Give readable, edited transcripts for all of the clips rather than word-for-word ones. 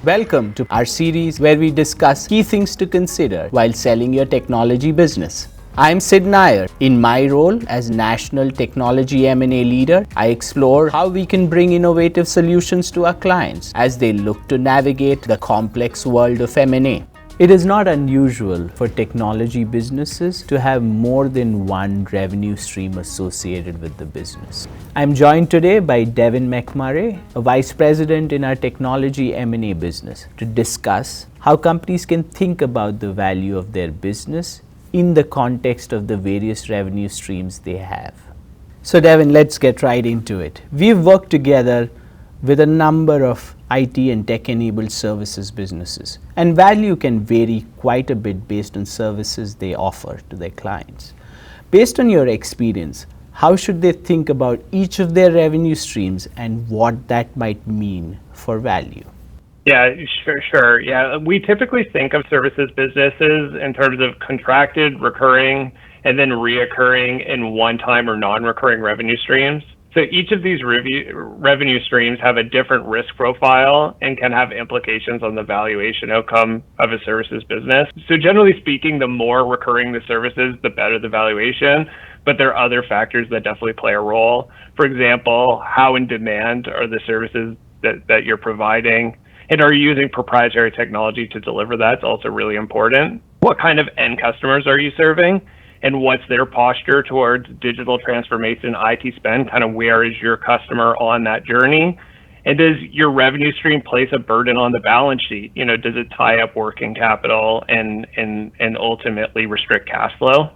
Welcome to our series where we discuss key things to consider while selling your technology business. I'm Sid Nair. In my role as National Technology M&A Leader, I explore how we can bring innovative solutions to our clients as they look to navigate the complex world of M&A. It is not unusual for technology businesses to have more than one revenue stream associated with the business. I'm joined today by Devon MacMurray, a vice president in our technology M&A business, to discuss how companies can think about the value of their business in the context of the various revenue streams they have. So Devon, let's get right into it. We've worked together with a number of IT and tech-enabled services businesses, and value can vary quite a bit based on services they offer to their clients. Based on your experience, how should they think about each of their revenue streams and what that might mean for value? Yeah, sure. Yeah, we typically think of services businesses in terms of contracted, recurring, and then reoccurring and one-time or non-recurring revenue streams. So each of these revenue streams have a different risk profile and can have implications on the valuation outcome of a services business. So generally speaking, the more recurring the services, the better the valuation, but there are other factors that definitely play a role. For example, how in demand are the services that you're providing? And are you using proprietary technology to deliver that? It's also really important. What kind of end customers are you serving? And what's their posture towards digital transformation, IT spend? Kind of where is your customer on that journey? And does your revenue stream place a burden on the balance sheet? You know, does it tie up working capital and ultimately restrict cash flow?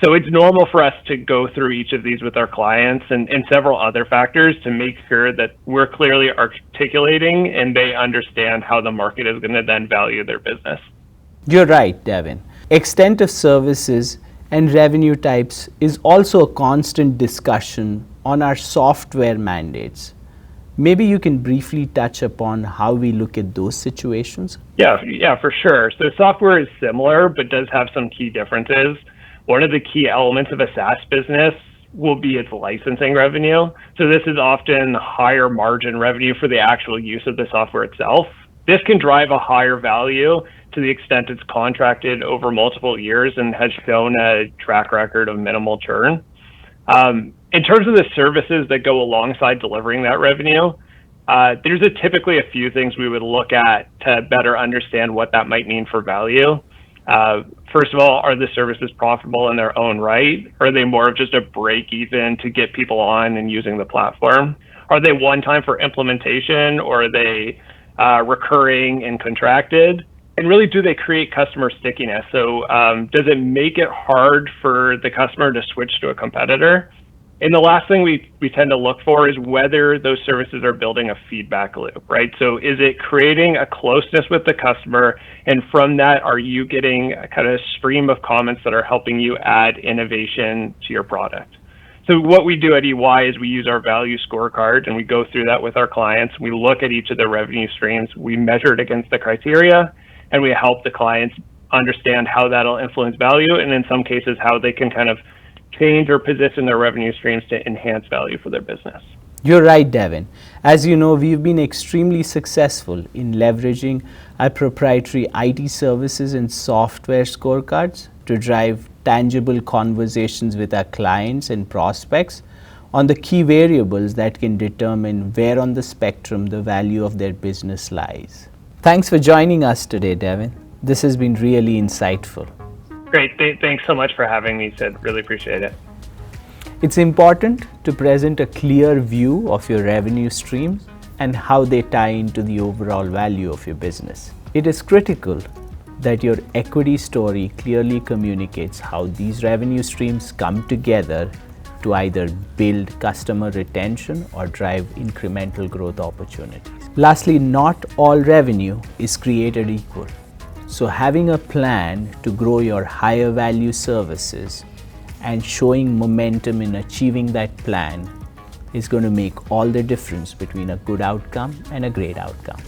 So it's normal for us to go through each of these with our clients and several other factors to make sure that we're clearly articulating and they understand how the market is going to then value their business. You're right, Devon. Extent of services and revenue types is also a constant discussion on our software mandates. Maybe you can briefly touch upon how we look at those situations? Yeah, for sure. So software is similar, but does have some key differences. One of the key elements of a SaaS business will be its licensing revenue. So this is often higher margin revenue for the actual use of the software itself. This can drive a higher value to the extent it's contracted over multiple years and has shown a track record of minimal churn. In terms of the services that go alongside delivering that revenue, there's typically a few things we would look at to better understand what that might mean for value. First of all, are the services profitable in their own right? Are they more of just a break even to get people on and using the platform? Are they one time for implementation, or are they recurring and contracted? And really, do they create customer stickiness? So does it make it hard for the customer to switch to a competitor? And the last thing we tend to look for is whether those services are building a feedback loop, right? So is it creating a closeness with the customer? And from that, are you getting a kind of stream of comments that are helping you add innovation to your product? So what we do at EY is we use our value scorecard and we go through that with our clients. We look at each of the revenue streams, we measure it against the criteria, and we help the clients understand how that'll influence value, and in some cases, how they can kind of change or position their revenue streams to enhance value for their business. You're right, Devon. As you know, we've been extremely successful in leveraging our proprietary IT services and software scorecards to drive tangible conversations with our clients and prospects on the key variables that can determine where on the spectrum the value of their business lies. Thanks for joining us today, Devon. This has been really insightful. Great. Thanks so much for having me, Sid. Really appreciate it. It's important to present a clear view of your revenue streams and how they tie into the overall value of your business. It is critical that your equity story clearly communicates how these revenue streams come together to either build customer retention or drive incremental growth opportunities. Lastly, not all revenue is created equal. So having a plan to grow your higher value services and showing momentum in achieving that plan is going to make all the difference between a good outcome and a great outcome.